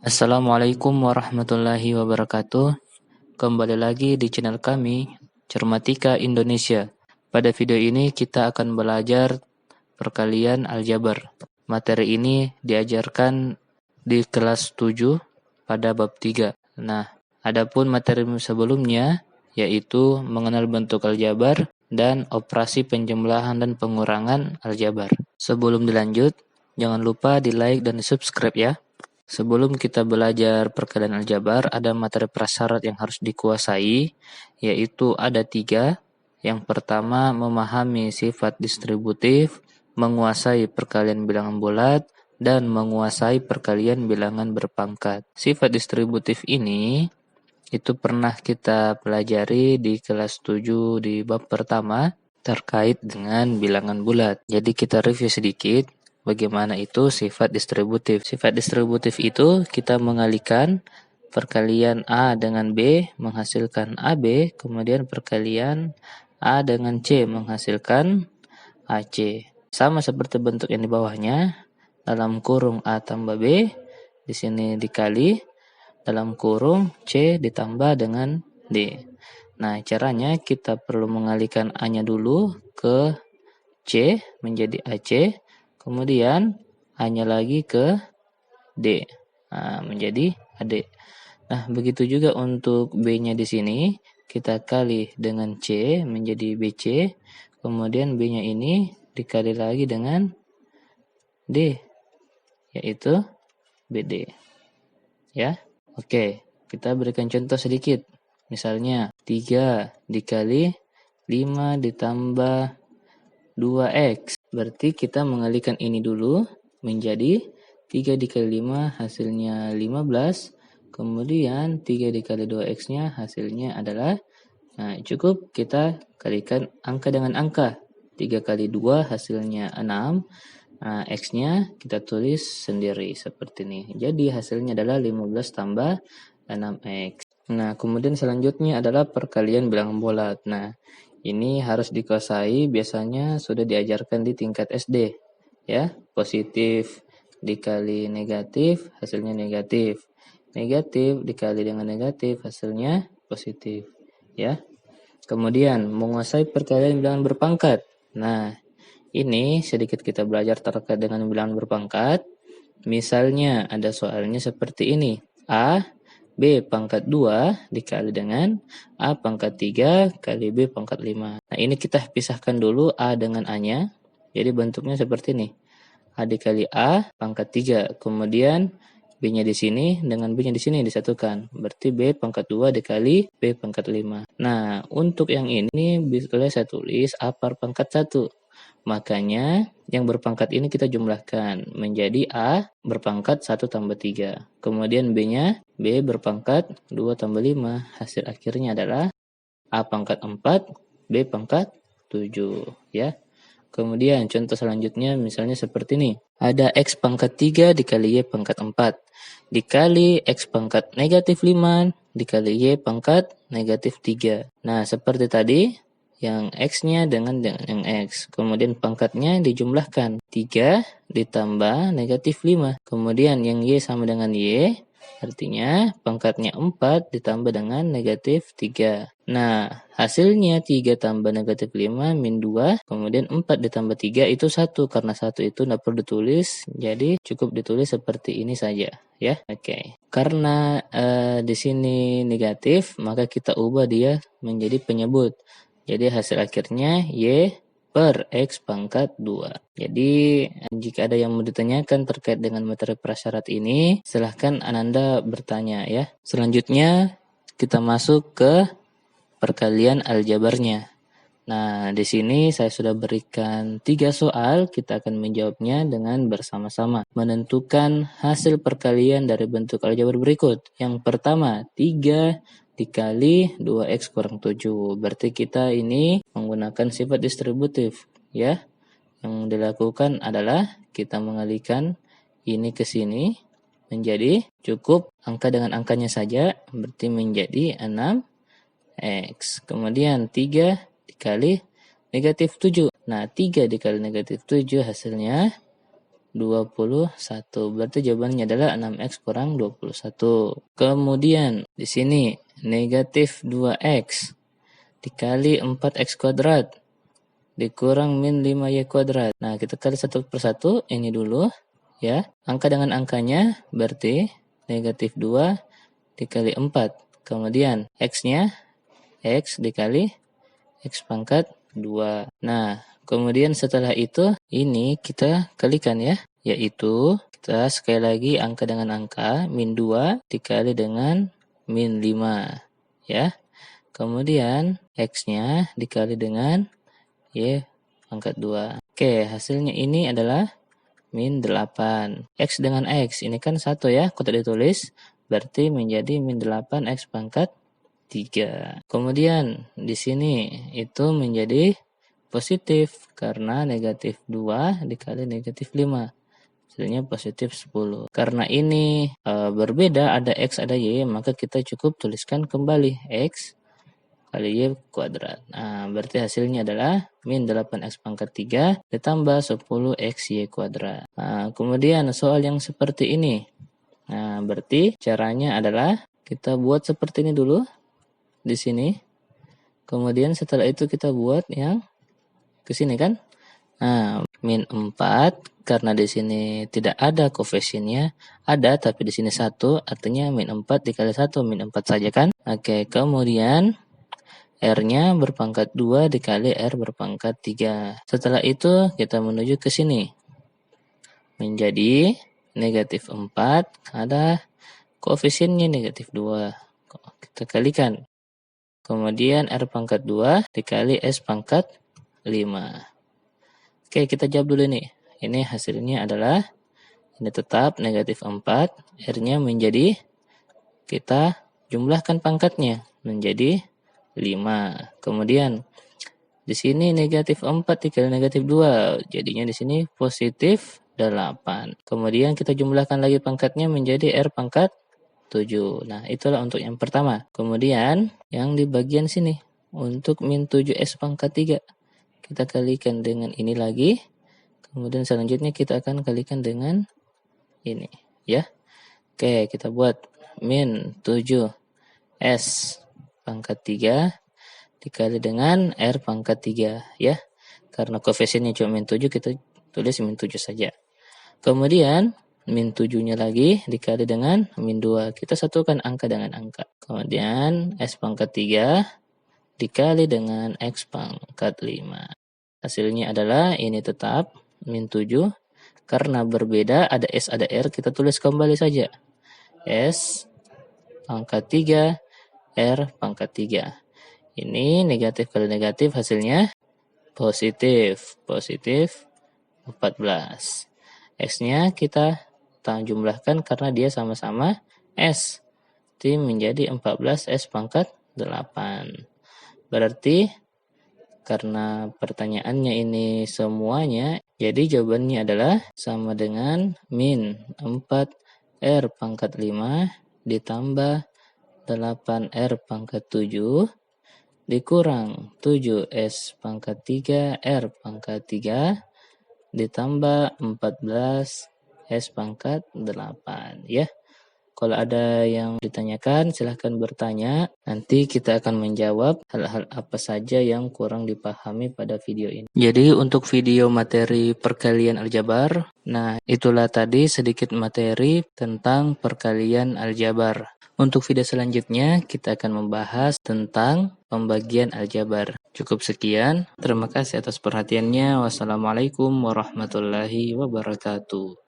Assalamualaikum warahmatullahi wabarakatuh. Kembali lagi di channel kami, Cermatika Indonesia. Pada video ini kita akan belajar perkalian aljabar. Materi ini diajarkan di kelas 7 pada bab 3. Nah, adapun materi sebelumnya yaitu mengenal bentuk aljabar dan operasi penjumlahan dan pengurangan aljabar. Sebelum dilanjut, jangan lupa di like dan di subscribe ya. Sebelum kita belajar perkalian aljabar, ada materi prasyarat yang harus dikuasai, yaitu ada 3. Yang pertama, memahami sifat distributif, menguasai perkalian bilangan bulat, dan menguasai perkalian bilangan berpangkat. Sifat distributif ini itu pernah kita pelajari di kelas 7 di bab pertama terkait dengan bilangan bulat. Jadi kita review sedikit. Bagaimana itu sifat distributif? Sifat distributif itu kita mengalihkan perkalian A dengan B menghasilkan AB, kemudian perkalian A dengan C menghasilkan AC. Sama seperti bentuk yang di bawahnya, dalam kurung A tambah B, di sini dikali, dalam kurung C ditambah dengan D. Nah, caranya kita perlu mengalihkan A-nya dulu ke C menjadi AC, kemudian A-nya lagi ke D, menjadi AD. Nah, begitu juga untuk B-nya di sini, kita kali dengan C menjadi BC, kemudian B-nya ini dikali lagi dengan D, yaitu BD. Ya, oke, kita berikan contoh sedikit. Misalnya, 3 dikali 5 ditambah 2x. Berarti kita mengalihkan ini dulu menjadi 3 dikali 5 hasilnya 15. Kemudian 3 dikali 2x-nya hasilnya adalah, cukup kita kalikan angka dengan angka. 3 kali 2 hasilnya 6. X-nya kita tulis sendiri seperti ini. Jadi hasilnya adalah 15 tambah 6x. Nah, kemudian selanjutnya adalah perkalian bilangan bulat. Nah, ini harus dikuasai, biasanya sudah diajarkan di tingkat SD. Ya, positif dikali negatif, hasilnya negatif. Negatif dikali dengan negatif, hasilnya positif. Ya. Kemudian, menguasai perkalian bilangan berpangkat. Nah, ini sedikit kita belajar terkait dengan bilangan berpangkat. Misalnya ada soalnya seperti ini. A B pangkat 2 dikali dengan A pangkat 3 kali B pangkat 5. Nah, ini kita pisahkan dulu A dengan A-nya. Jadi bentuknya seperti ini. A dikali A pangkat 3. Kemudian B-nya di sini dengan B-nya di sini disatukan. Berarti B pangkat 2 dikali B pangkat 5. Nah, untuk yang ini boleh saya tulis A per pangkat 1. Makanya yang berpangkat ini kita jumlahkan menjadi A berpangkat 1 tambah 3. Kemudian B-nya B berpangkat 2 tambah 5. Hasil akhirnya adalah A pangkat 4, B pangkat 7. Ya. Kemudian contoh selanjutnya misalnya seperti ini. Ada X pangkat 3 dikali Y pangkat 4. Dikali X pangkat negatif 5 dikali Y pangkat negatif 3. Nah, seperti tadi, yang X-nya dengan yang X. Kemudian pangkatnya dijumlahkan. 3 ditambah negatif 5. Kemudian yang Y sama dengan Y. Artinya pangkatnya 4 ditambah dengan negatif 3. Nah, hasilnya 3 tambah negatif 5 min 2. Kemudian 4 ditambah 3 itu 1. Karena 1 itu tidak perlu ditulis. Jadi cukup ditulis seperti ini saja. Ya, oke. Karena di sini negatif, maka kita ubah dia menjadi penyebut. Jadi hasil akhirnya Y per X pangkat 2. Jadi jika ada yang mau ditanyakan terkait dengan materi prasyarat ini, silahkan Ananda bertanya ya. Selanjutnya kita masuk ke perkalian aljabarnya. Nah, di sini saya sudah berikan 3 soal, kita akan menjawabnya dengan bersama-sama. Menentukan hasil perkalian dari bentuk aljabar berikut. Yang pertama, 3 dikali 2x kurang 7. Berarti kita ini menggunakan sifat distributif. Ya, yang dilakukan adalah kita mengalihkan ini ke sini menjadi cukup angka dengan angkanya saja. Berarti menjadi 6x. Kemudian 3 dikali negatif 7. Nah, 3 dikali negatif 7 hasilnya 21. Berarti jawabannya adalah 6x kurang 21. Kemudian di sini negatif 2x dikali 4x kuadrat dikurang min 5y kuadrat. Nah, kita kali satu per satu ini dulu ya. Angka dengan angkanya berarti negatif 2 dikali 4. Kemudian x-nya x dikali x pangkat 2. Nah, kemudian setelah itu ini kita kalikan ya, yaitu kita sekali lagi angka dengan angka min 2 dikali dengan min 5 ya. Kemudian x-nya dikali dengan y pangkat 2. Oke, hasilnya ini adalah min 8. X dengan X ini kan 1 ya, kok tidak ditulis, berarti menjadi min 8 X pangkat 3. Kemudian di sini itu menjadi positif karena negatif 2 dikali negatif 5. Hasilnya positif 10. Karena ini berbeda, ada X ada Y, maka kita cukup tuliskan kembali X kali Y kuadrat. Nah, berarti hasilnya adalah min 8x pangkat 3 ditambah 10xy kuadrat. Nah, kemudian soal yang seperti ini. Nah, berarti caranya adalah kita buat seperti ini dulu di sini. Kemudian setelah itu kita buat yang ke sini kan. Nah, min 4 karena di sini tidak ada koefisiennya, ada tapi di sini 1, artinya min 4 dikali 1 min 4 saja kan. Oke, kemudian R-nya berpangkat 2 dikali R berpangkat 3. Setelah itu kita menuju ke sini. Menjadi negatif 4, ada koefisiennya negatif 2. Kita kalikan. Kemudian R pangkat 2 dikali S pangkat 5. Oke, kita jawab dulu nih. Ini hasilnya adalah, ini tetap negatif 4. R-nya menjadi, kita jumlahkan pangkatnya menjadi 5. Kemudian di sini negatif 4 dikali negatif 2. Jadinya di sini positif 8. Kemudian kita jumlahkan lagi pangkatnya menjadi R pangkat 7. Nah, itulah untuk yang pertama. Kemudian yang di bagian sini untuk min 7S pangkat 3. Kita kalikan dengan ini lagi. Kemudian selanjutnya kita akan kalikan dengan ini ya. Oke, kita buat min 7S pangkat 3 dikali dengan R pangkat 3 ya. Karena koefisiennya cuma min 7, kita tulis min 7 saja. Kemudian min 7-nya lagi dikali dengan min 2. Kita satukan angka dengan angka. Kemudian S pangkat 3 dikali dengan X pangkat 5. Hasilnya adalah ini tetap min 7. Karena berbeda, ada S ada R, kita tulis kembali saja. S pangkat 3 R pangkat 3. Ini negatif kali negatif hasilnya positif. Positif 14. X-nya kita jumlahkan karena dia sama-sama S. Itu menjadi 14 S pangkat 8. Berarti karena pertanyaannya ini semuanya, jadi jawabannya adalah sama dengan min 4 R pangkat 5 ditambah 8R pangkat 7 dikurang 7S pangkat 3 R pangkat 3 ditambah 14S pangkat 8 ya. Kalau ada yang ditanyakan silahkan bertanya, nanti kita akan menjawab hal-hal apa saja yang kurang dipahami pada video ini. Jadi untuk video materi perkalian aljabar, nah itulah tadi sedikit materi tentang perkalian aljabar. Untuk video selanjutnya kita akan membahas tentang pembagian aljabar. Cukup sekian, terima kasih atas perhatiannya. Wassalamualaikum warahmatullahi wabarakatuh.